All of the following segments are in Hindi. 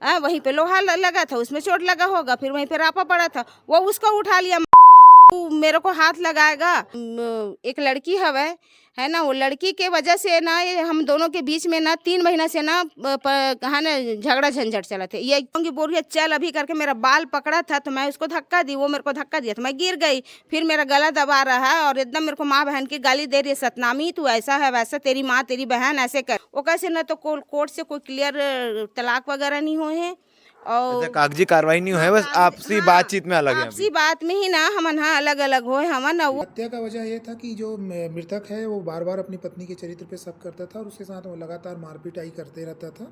वहीं पे लोहा लगा था, उसमें चोट लगा होगा, फिर वहीं पे रापा पड़ा था, वो उसको उठा लिया। मेरे को हाथ लगाएगा। एक लड़की है ना, वो लड़की के वजह से ना ये हम दोनों के बीच में ना 3 महीना से ना कहा ना झगड़ा झंझट चला थे। ये क्योंकि बोल रही है चल अभी करके मेरा बाल पकड़ा था तो मैं उसको धक्का दी, वो मेरे को धक्का दिया तो मैं गिर गई। फिर मेरा गला दबा रहा है और एकदम मेरे को माँ बहन की गाली दे रही है, सतनामी तू ऐसा है वैसा, तेरी माँ तेरी बहन ऐसे कर। वो कैसे ना तो कोर्ट से कोई क्लियर तलाक वगैरह नहीं हुए हैं अच्छा, और कागजी कार्रवाई नहीं हुई है, बस आपसी बातचीत में अलग है अभी। आपसी बात में ही ना हमन हाँ अलग अलग होए हमन ना। वो हत्या का वजह ये था कि जो मृतक है वो बार बार अपनी पत्नी के चरित्र पे शक करता था और उसके साथ वो लगातार मारपीटाई करते रहता था।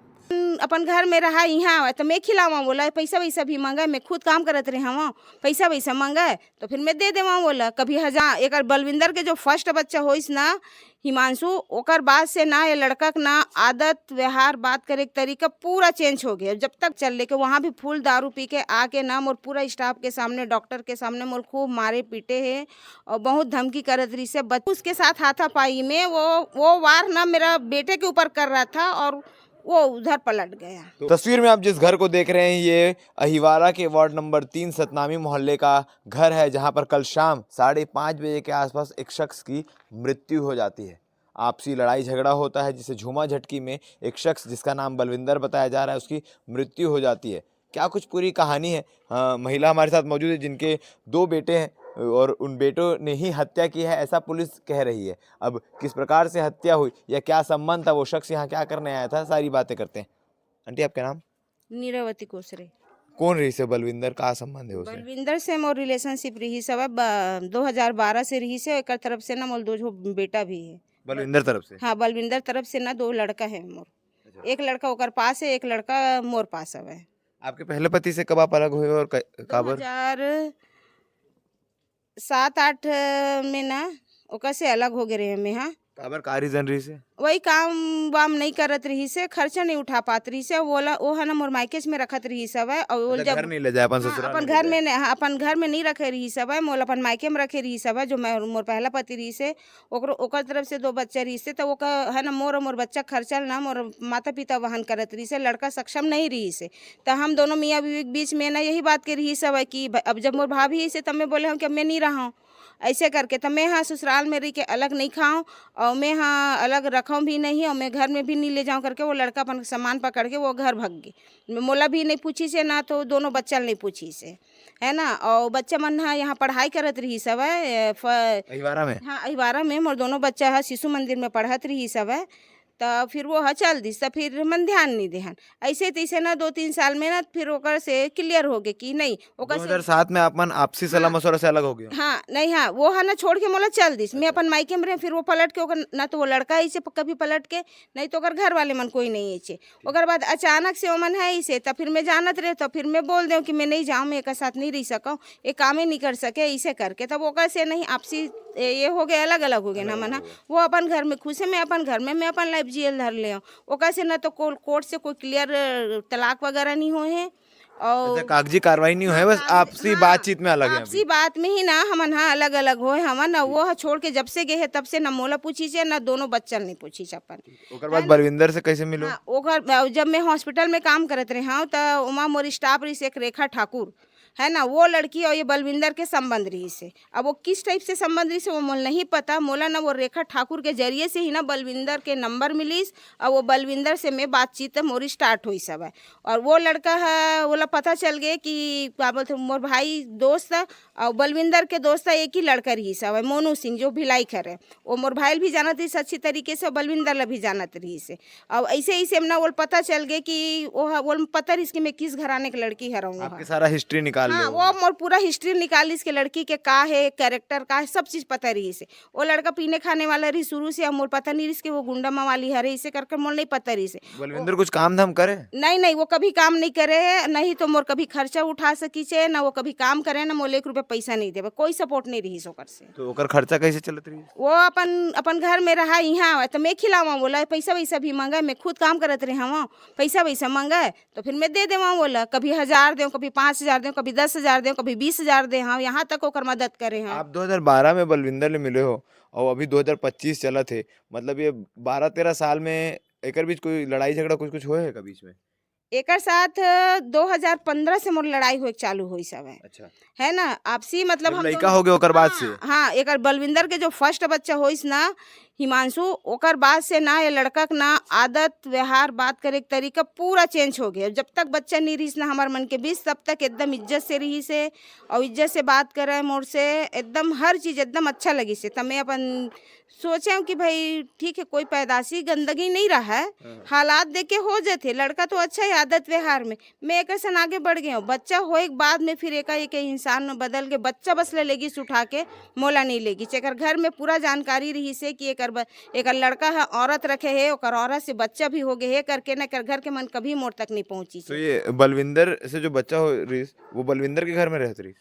अपन घर में रहा यहाँ आवा तो मैं खिलावा, बोला पैसा वैसा भी मांगा, मैं खुद काम करत रहे हवा, पैसा वैसा मांगा तो फिर मैं दे देवा। बोला कभी 1000 एक बलविंदर के जो फर्स्ट बच्चा होइस ना हिमांशु, ओकर बाद से ना ये लड़का के ना आदत व्यवहार बात करे के तरीका पूरा चेंज हो गया। जब तक चल लेके वहाँ भी फुल दारू पी के आके ना मोर पूरा स्टाफ के सामने डॉक्टर के सामने मोर खूब मारे पीटे है और बहुत धमकी करत रही से। उसके साथ हाथापाई में वो वार ना मेरा बेटे के ऊपर कर रहा था और वो उधर पलट गया। तो तस्वीर में आप जिस घर को देख रहे हैं ये अहिवारा के वार्ड नंबर 3 सतनामी मोहल्ले का घर है, जहां पर कल शाम 5:30 बजे के आसपास एक शख्स की मृत्यु हो जाती है। आपसी लड़ाई झगड़ा होता है जिसे झूमा झटकी में एक शख्स जिसका नाम बलविंदर बताया जा रहा है उसकी मृत्यु हो जाती है। क्या कुछ पूरी कहानी है, महिला हमारे साथ मौजूद है जिनके 2 बेटे हैं और उन बेटों ने ही हत्या की है ऐसा पुलिस कह रही है। अब किस प्रकार से हत्या हुई या क्या संबंध था, वो शख्स यहाँ क्या करने आया था, सारी बातें करते हैं। आंटी आपका नाम? नीरावती कोसरे। कौन रही से बलविंदर, का संबंध है उसे? बलविंदर से मोर रिलेशनशिप रही सब 2012 से रही से। एक तरफ से ना मोर 2 बेटा भी है। बलविंदर तरफ से? हाँ बलविंदर तरफ से ना 2 लड़का है मोर। अच्छा। एक लड़का ओकर पास है, एक लड़का मोर पास है। आपके पहले पति से कब आप अलग हुए और काबर? 2007-8 में ना ओकर से अलग हो गए रहे हमें। हाँ काबर का रीजन रही से? वही काम वाम नहीं करत रही से, खर्चा नहीं उठा पात रही से। वो है ना मोर मायकेज में रखत रही सब है और वो अच्छा, घर नहीं ले जाए अपन ससुराल अपन नहीं ले घर जाए? में हाँ, अपन घर में नहीं रखे रही सब है, मोल अपन मायके में रखे रही सब है। जो मैं मोर पहला पति रही से ओकर तरफ से 2 बच्चा रही से तो वो है ना मोर और मोर बच्चा खर्चा ना मोर माता पिता वहन करत रही से। लड़का सक्षम नहीं रही से तो हम दोनों मियाँ बीवी के बीच में ना यही बात के रही सब है कि अब जब मोर भाभी से तब मैं बोले हूँ कि मैं नहीं रहा हूँ ऐसे करके, तो मैं हाँ ससुराल में रह के अलग नहीं खाऊं और मैं हाँ अलग रखाऊं भी नहीं और मैं घर में भी नहीं ले जाऊं करके वो लड़का अपन सामान पकड़ के वो घर भाग गई। मोला भी नहीं पूछी से ना तो दोनों बच्चा नहीं पूछी से है ना। और बच्चा मन हाँ यहाँ पढ़ाई करत रही सब है अहिवारा में? हाँ अहिवारा में मोर दोनों बच्चा है शिशु मंदिर में पढ़त रही सब है। तो फिर वो चल दिस तो फिर मन ध्यान नहीं देहन ऐसे तैसे ना 2-3 साल में ना फिर ओकर से क्लियर हो गए कि नहीं ओकर से 2007 में अपन आपसी सलाह मशवरा से अलग हो गए? हाँ नहीं हाँ वो है ना छोड़ के मोला चल दिस। मैं अपन मायके में रहे फिर वो पलट के ओकर ना तो वो लड़का ऐसे कभी पलट के नहीं तो ओकर घर वाले मन कोई नहीं ऐसे। ओकर बाद अचानक से वो मन है ऐसे तो फिर मैं जानत रहे तो फिर मैं बोल दूँ कि मैं नहीं जाऊँ, मैं एक साथ नहीं रह सकूँ, एक काम ही नहीं कर सके ऐसे करके तब ओकर से नहीं आपसी ये हो गए अलग अलग हो गए ना मन। वो अपन घर में खुश है, मैं अपन घर में मैं अपन लाइफ जियल धर ले ओकर से ना तो कोर्ट से कोई क्लियर तलाक वगैरह नहीं हुए हैं और अच्छा, कागजी कार्रवाई नहीं हुई है, बस आपसी बातचीत में अलग है आपसी अभी। बात में ही ना हमन हाँ अलग अलग होए हमन ना। वो छोड़ के जब से गए है तब से ना मोला पूछी से ना दोनों बच्चन नहीं पूछी से अपन। ओकर बाद बलविंदर से कैसे मिलो? हाँ ओकर जब मैं हॉस्पिटल में काम करत रहे हाँ तो उमा मोर स्टाफ रही से एक रेखा ठाकुर है ना, वो लड़की और ये बलविंदर के संबंध रही से। अब वो किस टाइप से संबंध रही से वो मोल नहीं पता, मोला ना वो रेखा ठाकुर के जरिए से ही ना बलविंदर के नंबर मिलीस और वो बलविंदर से मैं बातचीत मोरी स्टार्ट हुई सब है। और वो लड़का है बोला पता चल गए कि क्या बोलते मोर भाई दोस्त है और बलविंदर के दोस्त है एक ही लड़का रही सब है मोनू सिंह जो भिलाई खर है। वो मोर भाई भी जानत रही अच्छी तरीके से बलविंदर ला भी जानत रही से। अब ऐसे ऐसे ना वो पता चल गए कि वो पता रही कि मैं किस घराने की लड़की हराऊँ। आपके सारा हिस्ट्री निकाल हाँ लो? वो मोर पूरा हिस्ट्री निकाली इसके लड़की के का है कैरेक्टर का है सब चीज पता रही से। वो लड़का पीने खाने वाला रही शुरू से, मोर पता नहीं रही वो गुंडा मावाली है इसे करके मोर नहीं पता रही से। बलविंदर कुछ काम धाम करे? नहीं नहीं वो कभी काम नहीं करे, नहीं तो मोर कभी खर्चा उठा सकी छे ना वो कभी काम करे ना मोल 1 रुपया पैसा नहीं देवे, कोई सपोर्ट नहीं रही सोकर से। तो ओकर खर्चा कैसे चलत रही? वो अपन अपन घर में रहा यहाँ आवा तो मैं खिलावा, बोला पैसा वैसा भी मांगा, मैं खुद काम करत रहे हवा पैसा वैसा मांगा तो फिर मैं दे देवा। बोला कभी 1000 दे, कभी 5000 दे, कभी 10,000 दे, कभी 20,000 दे। हाँ यहाँ तक ओकर मदद करे हैं। आप 2012 में बलविंदर ले मिले हो और अभी 2025 चला थे, मतलब ये 12-13 साल में एकर बीच कोई लड़ाई झगड़ा कुछ कुछ हुए है का बीच में? एकर साथ 2015 से मोर लड़ाई होए चालू हुई सब अच्छा, है ना आपसी मतलब जब हम लड़का दोनों। हो गया ओकर बाद से? हाँ एकर बलविंदर के जो फर्स्ट बच्चा होइस ना हिमांशु, ओकर बाद से ना ये लड़का के ना आदत व्यवहार बात करे के तरीका पूरा चेंज हो गया। जब तक बच्चा नहीं रहीस ना हमार मन के बीच तब तक एकदम इज्जत से रही से और इज्जत से बात करे मोर से, एकदम हर चीज़ एकदम अच्छा लगी से। तब मैं अपन सोचे कि भाई ठीक है कोई पैदाशी गंदगी नहीं रहा है, हालात देख के हो जाते। लड़का तो अच्छा है आदत व्यवहार में, मैं एक सन आगे बढ़ गया हूँ। बच्चा होए के बाद में फिर एकाएक इंसान में बदल के बच्चा बस ले लेगी उठा के मोला नहीं लेगी। एकर घर में पूरा जानकारी रही से कि एकर लड़का है औरत रखे है, ओकर औरत से बच्चा भी हो गए है करके ना कर घर के मन कभी मोड़ तक नहीं पहुंची तो से। ये बलविंदर से जो बच्चा हो रही वो बलविंदर के घर में रहती रही?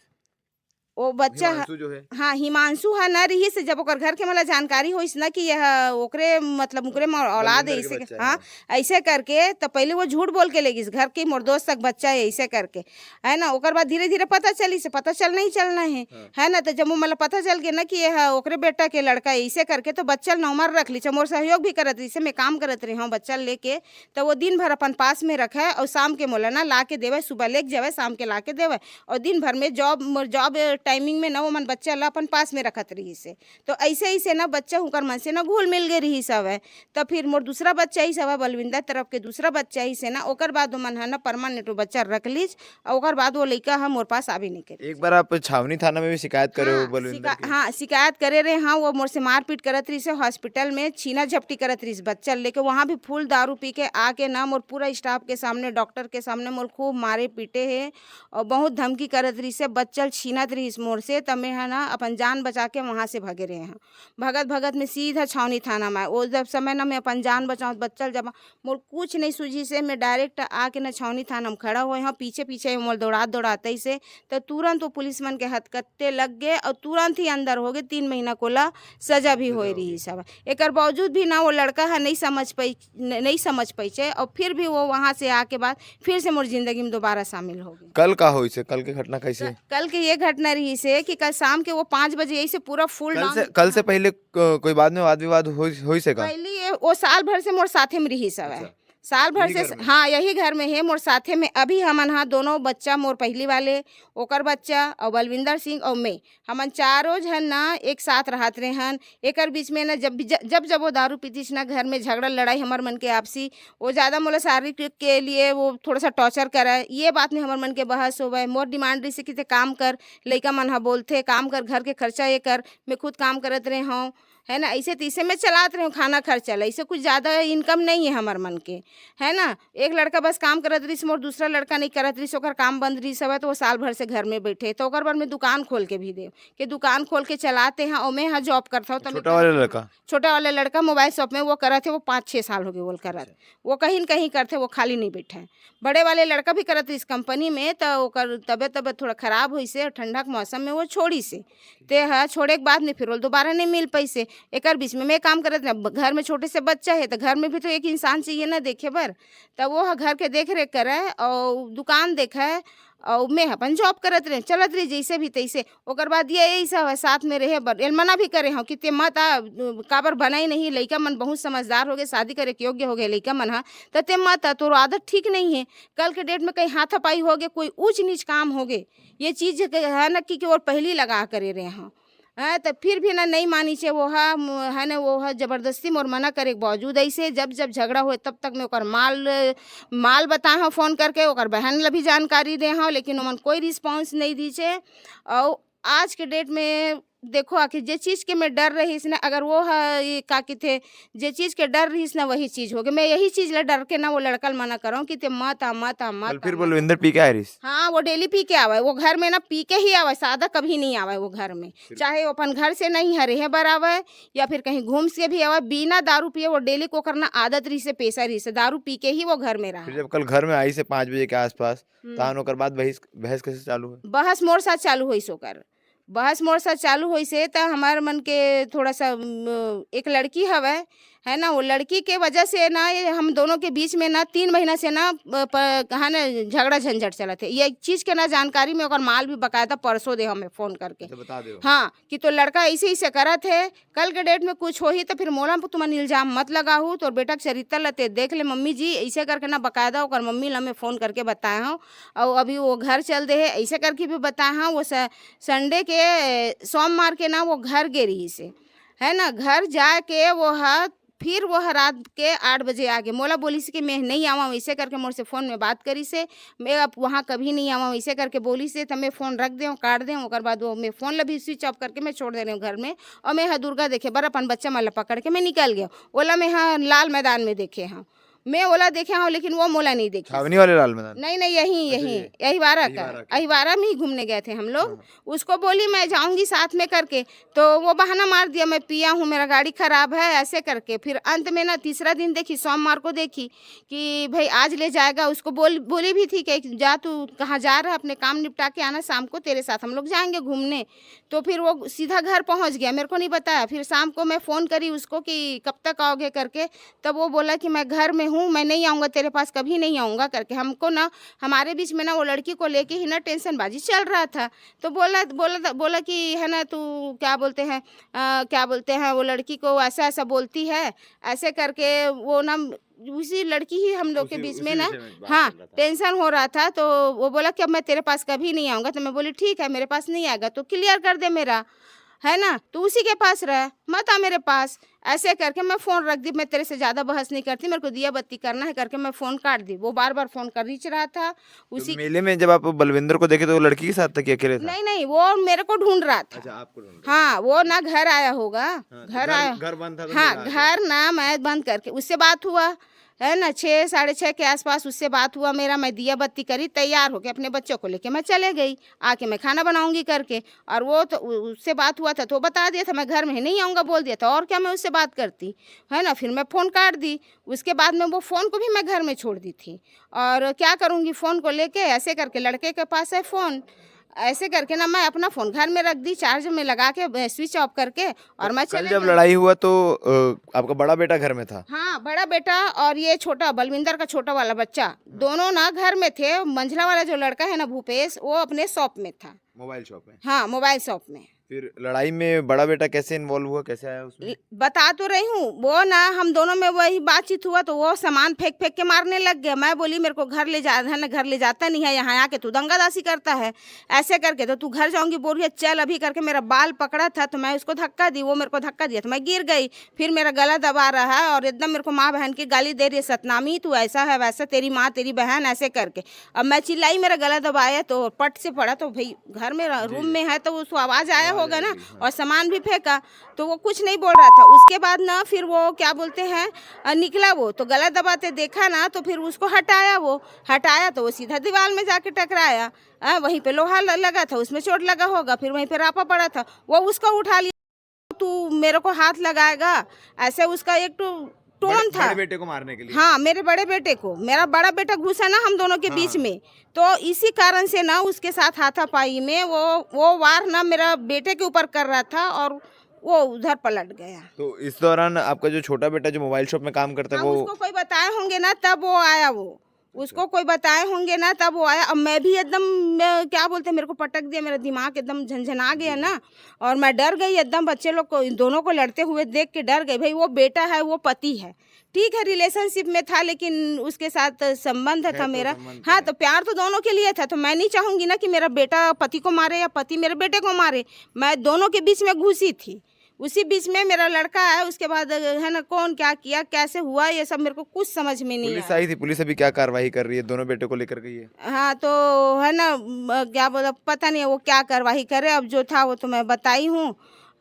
वो बच्चा हिमांशु जो है? हाँ हिमांशु है न रही से जब ओकर घर के मतलब जानकारी होइस ना कि यह ओकरे मतलब ओकरे में औलाद है बलविंदर के ऐसे बच्चा है, हाँ ऐसे करके तो पहले वो झूठ बोल के लेगी घर के मोर दोस्त तक बच्चा है ऐसे करके है ना। ओकर बाद धीरे धीरे पता चली से पता चलना ही चलना है ना। तो जब वो मतलब पता चल गया ना कि यह ओकरे बेटा के लड़का है ऐसे करके तो बच्चा नौमर रख ली। मोर सहयोग भी करत रही से मैं काम करत रही हूँ बच्चा लेके, तो वो दिन भर अपन पास में रखा है और शाम के मोला ना ला के देवे, सुबह लेके जावे शाम के ला के देवे। और दिन भर में जॉब टाइमिंग में ना वो मन बच्चा ला अपन पास में रखत रही से। तो ऐसे ही से ना बच्चा हुकर मन से ना घुल मिल गए रही सब है। तो फिर मोर दूसरा बच्चा ही सब है बलविंदर तरफ के दूसरा बच्चा ही से ना ओकर बाद वो मन है ना परमानेंट बच्चा रख लीज और ओकर बाद वो लड़का है मोर पास आबे नहीं करे। एक बार आप छावनी थाना में भी शिकायत करे हो बलविंदर की? हाँ शिकायत करे रहे। हाँ वो मोर से मारपीट करत रही से, हॉस्पिटल में छीना झपटी करत रही बच्चा लेके, वहाँ भी फुल दारू पी के आके ना मोर पूरा स्टाफ के सामने डॉक्टर के सामने मोर खूब मारे पीटे है और बहुत धमकी करत रही से, बच्चा छीनत रही मोर से। तब मैं है ना अपन जान बचा के वहाँ से भगे रहे हैं। भगत भगत में सीधा छावनी थाना में वो जब समय ना मैं अपन जान बचाऊँ बच्चा जब मोर कुछ नहीं सूझी से मैं डायरेक्ट आके ना छावनी थाना में खड़ा हुए हैं। पीछे पीछे मोर दौड़ाते ही से तो तुरंत वो पुलिस मन के हथकत्ते लग गए और तुरंत ही अंदर हो गए। 3 महीना कोला सजा भी हो रही सब। एक बावजूद भी ना वो लड़का है नहीं समझ पाई और फिर भी वो वहाँ से आके बाद फिर से मोर जिंदगी में दोबारा शामिल हो गई। कल का हो इसे? कल की घटना कैसे? कल की ये घटना रही से कि कल शाम के वो 5 बजे यही से पूरा फुल कल से पहले कोई बाद में वाद विवाद हो से का? पहले ये वो साल भर से मोर साथे में रही सब है। साल भर से हाँ यही घर में है मोर साथे में। अभी हमन हाँ दोनों बच्चा मोर पहली वाले ओकर बच्चा और बलविंदर सिंह और मैं हमन चारों जन ना एक साथ रहत रहे हन। एकर बीच में ना जब वो दारू पीतीस ना घर में झगड़ा लड़ाई हमार मन के आपसी वो ज़्यादा मोला शारीरिक के लिए वो थोड़ा सा टॉर्चर करे, ये बात में हमार मन के बहस होवे। मोर डिमांड रही से कि काम कर, लइका मन हा बोलथे काम कर, घर के खर्चा ये कर, मैं खुद काम करत रहे हूँ है ना। ऐसे तीसे में चलाते रहे खाना खर्चा ला, ऐसे कुछ ज़्यादा इनकम नहीं है हमार मन के है ना। एक लड़का बस काम करत रही मोर दूसरा लड़का नहीं करत रही, ओकर काम बंद रही सब है। तो वो साल भर से घर में बैठे तो ओकर बार में दुकान खोल के भी दे कि दुकान खोल के चलाते हैं और मैं यहाँ जॉब करता हूँ। तो छोटा वाला लड़का मोबाइल शॉप में वो करत है, वो 5-6 साल हो गए वो करत, वो कहीं न कहीं करते, वो खाली नहीं बैठे हैं। बड़े वाले लड़का भी करत इस कंपनी में तो ओकर तबियत थोड़ा खराब हुई से ठंडा के मौसम में वो छोड़ी से ते है छोड़े के बाद में फिर वो दोबारा नहीं मिल पाई से। एक बीच में मैं काम करत रहे, घर में छोटे से बच्चा है तो घर में भी तो एक इंसान चाहिए ना देखे बर। तब वो घर के देख रेख करे और दुकान देखा है और मैं अपन जॉब करत रहे चलत रही जैसे भी तैसे। ओकर बाद ये ऐसा है साथ में रहे बर मना भी करे हूँ कि ते मत काबर बनाई नहीं, लइका मन बहुत समझदार हो गए, शादी करे के योग्य हो गए लइका मन। हाँ तो ते मत तोर आदत ठीक नहीं है, कल के डेट में कहीं हाथापाई हो गए, कोई ऊंच नीच काम हो गए, ये चीज़ है ना कि और पहली लगा करे रहे हाँ है। तो फिर भी ना नहीं मानी छे वो है ना वो जबरदस्ती मोर मना करे के बावजूद ऐसे जब झगड़ा हुए तब तक मैं ओकर माल बताए हूँ फ़ोन करके, ओकर बहन ला भी जानकारी दे हूँ लेकिन ओमन कोई रिस्पॉन्स नहीं दी छे। और आज के डेट में देखो आखिर जे चीज़ के मैं डर रहीस ना अगर वो है का कि थे जे चीज़ के डर रहीस ना वही चीज़ हो गई। मैं यही चीज़ ला डर के ना वो लड़का मना करूँ कि ते मत फिर बलविंदर पी के आ रही? हाँ वो डेली पी के आवे, वो घर में ना पी के ही आवे, सादा कभी नहीं आवे वो घर में, चाहे वो अपन घर से नहीं हरे बर आवे या फिर कहीं घूम से भी आवे, बिना दारू पिए वो डेली को करना आदत रही से पेशा रही से दारू पी के ही वो घर में रहा। फिर जब कल घर में आई से 5 बजे के आसपास तहन ओकर बाद बहस कैसे चालू है? बहस मोर साथ चालू हुई सोकर बहस मोर साथ चालू हुई से तो हमार मन के थोड़ा सा एक लड़की हवे है ना। वो लड़की के वजह से ना ये हम दोनों के बीच में ना 3 महीना से ना कहा ना झगड़ा झंझट चला थे। ये चीज़ के ना जानकारी में ओकर माल भी बकायदा परसों दे हमें फ़ोन करके। अच्छा, बता दो। हाँ, कि तो लड़का ऐसे ऐसे करत है, कल के डेट में कुछ होही तो फिर मोला पे तुमन इल्ज़ाम मत लगाहू, तोर बेटा के चरित्र लते देख ले मम्मी जी, ऐसे करके ना बकायदा ओकर मम्मी ल हमें फ़ोन करके बताए हूँ। और अभी वो घर चल दे है, ऐसे करके भी बताए हूँ। वो संडे के सोमवार के ना वो घर गे रही से, है ना। घर जाके फिर वो रात के 8 बजे आ गए। मोला बोली से कि मैं नहीं आवा, वैसे करके मोर से फ़ोन में बात करी से, मैं अब वहाँ कभी नहीं आवा, वैसे करके बोली से। तब मैं फ़ोन रख दें काट दें, ओकर बाद वो मैं फ़ोन ला भी स्विच ऑफ करके मैं छोड़ दे रही हूँ घर में। और मैं दुर्गा देखे बर अपन बच्चा मन ला पकड़ के मैं निकल गया। ओला मैं लाल मैदान में देखे हूँ, मैं ओला देखे हूँ, लेकिन वो मोला नहीं देखे। छावनी वाले लाल मैदान? नहीं नहीं, यही अहिवारा में ही घूमने गए थे हम लोग। उसको बोली मैं जाऊंगी साथ में करके, तो वो बहाना मार दिया मैं पिया हूँ, मेरा गाड़ी खराब है, ऐसे करके। फिर अंत में ना तीसरा दिन देखी, सोमवार को देखी कि भाई आज ले जाएगा। उसको बोली भी थी कि जा तू कहाँ जा रहा है, अपने काम निपटा के आना, शाम को तेरे साथ हम लोग जाएंगे घूमने। तो फिर वो सीधा घर पहुँच गया, मेरे को नहीं बताया। फिर शाम को मैं फ़ोन करी उसको कि कब तक आओगे करके, तब वो बोला कि मैं घर में हूँ, मैं नहीं आऊँगा तेरे पास, कभी नहीं आऊँगा करके। हमको ना हमारे बीच में ना वो लड़की को लेके ही ना टेंशन बाजी चल रहा था। तो बोला कि है ना तू क्या बोलते हैं वो लड़की को ऐसा ऐसा बोलती है, ऐसे करके। वो ना उसी लड़की ही हम लोग के बीच में ना हाँ टेंशन हो रहा था। तो वो बोला कि अब मैं तेरे पास कभी नहीं आऊँगा। तो मैं बोली ठीक है, मेरे पास नहीं आएगा तो क्लियर कर दे मेरा, है ना, तू उसी के पास रह, मत आ मेरे पास। ऐसे करके मैं फ़ोन रख दी, मैं तेरे से ज़्यादा बहस नहीं करती, मेरे को दिया बत्ती करना है करके मैं फ़ोन काट दी। वो बार बार फ़ोन कर रीच रहा था उसी। तो मेले में जब आप बलविंदर को देखे तो वो लड़की के साथ था कि अकेले था? नहीं नहीं, वो मेरे को ढूंढ रहा था। अच्छा, आपको ढूंढ रहा हाँ, वो ना घर आया होगा। था। घर आया, घर बंद था तो हाँ मिला आके। घर ना मैं बंद करके उससे बात हुआ, है ना, 6 साढ़े 6 के आसपास उससे बात हुआ मेरा। मैं दिया बत्ती करी, तैयार होके अपने बच्चों को लेके मैं चले गई, आके मैं खाना बनाऊंगी करके। और वो तो उससे बात हुआ था तो बता दिया था मैं घर में नहीं आऊँगा बोल दिया था, और क्या मैं उससे बात करती, है ना। फिर मैं फ़ोन काट दी। उसके बाद में वो फ़ोन को भी मैं घर में छोड़ दी थी, और क्या करूँगी फ़ोन को लेके, ऐसे करके लड़के के पास है फ़ोन, ऐसे करके ना मैं अपना फ़ोन घर में रख दी, चार्ज में लगा के स्विच ऑफ करके, और मैं कल चले जब गई। लड़ाई हुआ तो आपका बड़ा बेटा घर में था? हाँ, बड़ा बेटा और ये छोटा बलविंदर का छोटा वाला बच्चा दोनों ना घर में थे। मंझला वाला जो लड़का है ना भूपेश, वो अपने शॉप में था। मोबाइल शॉप में? हाँ, मोबाइल शॉप में। फिर लड़ाई में बड़ा बेटा कैसे इन्वॉल्व हुआ, कैसे आया उसमें? बता तो रही हूँ, वो ना हम दोनों में वही बातचीत हुआ तो वो सामान फेंक फेंक के मारने लग गया। मैं बोली मेरे को घर ले जा, है ना, घर ले जाता नहीं है, यहाँ आके तू दंगादासी करता है, ऐसे करके तो तू घर जाऊंगी बोल रही है, चल अभी करके मेरा बाल पकड़ा था तो मैं उसको धक्का दी, वो मेरे को धक्का दिया तो मैं गिर गई। फिर मेरा गला दबा रहा है और एकदम मेरे को माँ बहन की गाली दे रही है, सतनामी तू ऐसा है वैसा, तेरी माँ तेरी बहन, ऐसे करके। अब मैं चिल्लाई, मेरा गला दबाया तो पट से पड़ा, तो भाई घर में रूम में है तो उसको आवाज़ आया होगा ना, और सामान भी फेंका तो वो कुछ नहीं बोल रहा था। उसके बाद ना फिर वो क्या बोलते हैं निकला, वो तो गला दबाते देखा ना तो फिर उसको हटाया तो वो सीधा दीवार में जाके टकराया। वहीं पे लोहा लगा था, उसमें चोट लगा होगा, फिर वहीं पे रापा पड़ा था, वो उसको उठा लिया, तू मेरे को हाथ लगाएगा, ऐसे उसका एक टोन था। बड़े बेटे को मारने के लिए? हाँ, मेरे बड़े बेटे को, मेरा बड़ा बेटा घुसा ना हम दोनों के बीच में, तो इसी कारण से ना उसके साथ हाथापाई में वो वार ना मेरा बेटे के ऊपर कर रहा था और वो उधर पलट गया। तो इस दौरान आपका जो छोटा बेटा जो मोबाइल शॉप में काम करता है हाँ, वो उसको कोई बताए होंगे ना तब वो आया, उसको कोई बताए होंगे ना तब वो आया। अब मैं भी एकदम क्या बोलते हैं, मेरे को पटक दिया, मेरा दिमाग एकदम झंझना गया ना, और मैं डर गई एकदम। बच्चे लोग को दोनों को लड़ते हुए देख के डर गई। भाई वो बेटा है, वो पति है, ठीक है रिलेशनशिप में था, लेकिन उसके साथ संबंध था मेरा। हाँ, तो प्यार तो दोनों के लिए था, तो मैं नहीं चाहूँगी ना कि मेरा बेटा पति को मारे या पति मेरे बेटे को मारे। मैं दोनों के बीच में घुसी थी, उसी बीच में मेरा लड़का है। उसके बाद है ना कौन क्या किया, कैसे हुआ, ये सब मेरे को कुछ समझ में नहीं पुलिस आया। आई थी? पुलिस अभी क्या कार्रवाई कर रही है? दोनों बेटे को लेकर गई है? हाँ, तो है ना क्या बोला, पता नहीं वो क्या कार्रवाई करे, अब जो था वो तो मैं बताई हूँ।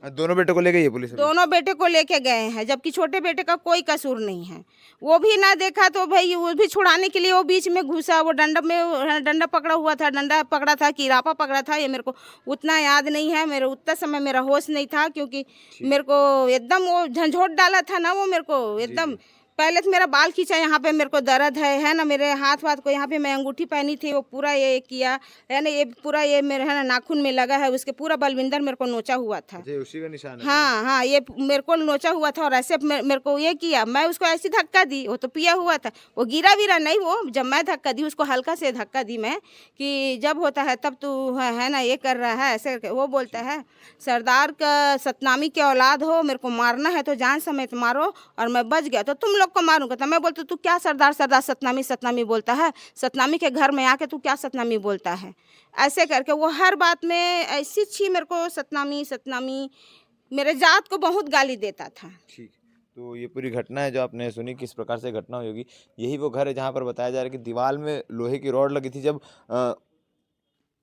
दोनों बेटे को ले गई है पुलिस अभी? दोनों बेटे को लेके गए हैं, जबकि छोटे बेटे का कोई कसूर नहीं है। वो भी ना देखा तो भाई वो भी छुड़ाने के लिए वो बीच में घुसा। वो डंडा पकड़ा हुआ था, डंडा पकड़ा था कि रापा पकड़ा था, ये मेरे को उतना याद नहीं है। मेरे उतना समय मेरा होश नहीं था, क्योंकि मेरे को एकदम वो झंझोट डाला था ना, वो मेरे को एकदम पहले तो मेरा बाल खींचा, यहाँ पे मेरे को दर्द है ना, मेरे हाथ वाथ को यहाँ पे मैं अंगूठी पहनी थी वो पूरा ये किया है ना, ये पूरा ये मेरे है ना नाखून में लगा है, उसके पूरा बलविंदर मेरे को नोचा हुआ था। अच्छा, ये उसी का निशान है? हाँ हाँ, ये मेरे को नोचा हुआ था और ऐसे मेरे को ये किया, मैं उसको ऐसी धक्का दी, वो तो पिया हुआ था, वो गिरा वीरा नहीं, वो जब मैं धक्का दी उसको हल्का से धक्का दी मैं कि जब होता है तब तू है ना ये कर रहा है ऐसे करके। वो बोलता है सरदार का सतनामी के औलाद हो, मेरे को मारना है तो जान समेत मारो, और मैं बच गया तो तुम लोग को मारूंगा। तो मैं बोलती तू क्या सरदार सरदार सतनामी सतनामी बोलता है, सतनामी के घर में आके तू क्या सतनामी बोलता है, ऐसे करके वो हर बात में ऐसी छी मेरे को सतनामी सतनामी, मेरे जात को बहुत गाली देता था। ठीक। तो ये पूरी घटना है जो आपने सुनी, किस प्रकार से घटना हुई होगी। यही वो घर है जहाँ पर बताया जा रहा है कि दीवार में लोहे की रॉड लगी थी। जब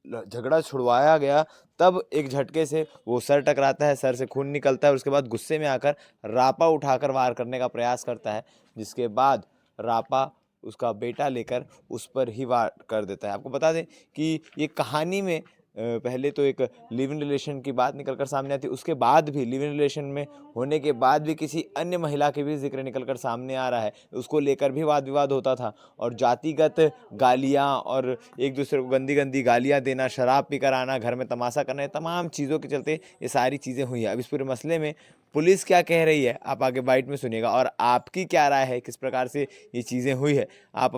झगड़ा छुड़वाया गया तब एक झटके से वो सर टकराता है, सर से खून निकलता है और उसके बाद गुस्से में आकर रापा उठाकर वार करने का प्रयास करता है, जिसके बाद रापा उसका बेटा लेकर उस पर ही वार कर देता है। आपको बता दें कि ये कहानी में पहले तो एक लिव इन रिलेशन की बात निकल कर सामने आती है, उसके बाद भी लिव इन रिलेशन में होने के बाद भी किसी अन्य महिला के भी जिक्र निकल कर सामने आ रहा है, उसको लेकर भी वाद विवाद होता था और जातिगत गालियाँ और एक दूसरे को गंदी गंदी गालियाँ देना, शराब पीकर आना, घर में तमाशा करना, ये तमाम चीज़ों के चलते ये सारी चीज़ें हुई हैं। अब इस पूरे मसले में पुलिस क्या कह रही है आप आगे बाइट में सुनिएगा, और आपकी क्या राय है, किस प्रकार से ये चीज़ें हुई है, आप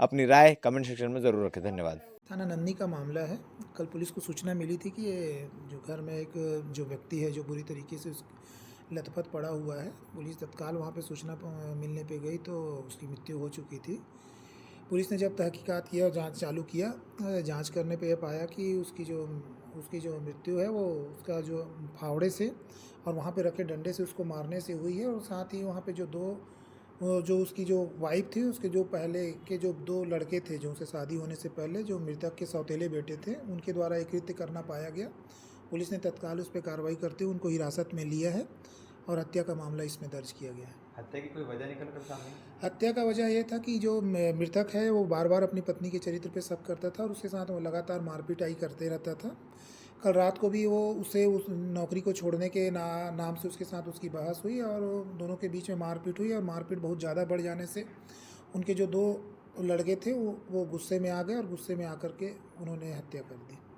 अपनी राय कमेंट सेक्शन में ज़रूर रखें। धन्यवाद। थाना नन्नी का मामला है। कल पुलिस को सूचना मिली थी कि ये जो घर में एक जो व्यक्ति है जो बुरी तरीके से लथपथ पड़ा हुआ है। पुलिस तत्काल वहाँ पे सूचना मिलने पे गई तो उसकी मृत्यु हो चुकी थी। पुलिस ने जब तहकीकात किया और जांच चालू किया, जांच करने पे यह पाया कि उसकी जो मृत्यु है वो उसका जो फावड़े से और वहाँ पे रखे डंडे से उसको मारने से हुई है। और साथ ही वहाँ पे जो उसकी जो वाइफ थी, उसके जो पहले के जो 2 लड़के थे जो उनसे शादी होने से पहले जो मृतक के सौतेले बेटे थे, उनके द्वारा ये कृत्य करना पाया गया। पुलिस ने तत्काल उस पर कार्रवाई करते हुए उनको हिरासत में लिया है और हत्या का मामला इसमें दर्ज किया गया है। हत्या की कोई वजह निकल कर सामने? हत्या का वजह यह था कि जो मृतक है वो बार बार अपनी पत्नी के चरित्र पे शक करता था और उसके साथ वो लगातार मारपीटाई करते रहता था। कल रात को भी वो उसे उस नौकरी को छोड़ने के नाम से उसके साथ उसकी बहस हुई और दोनों के बीच में मारपीट हुई और मारपीट बहुत ज़्यादा बढ़ जाने से उनके जो 2 लड़के थे वो गुस्से में आ गए और गुस्से में आकर के उन्होंने हत्या कर दी।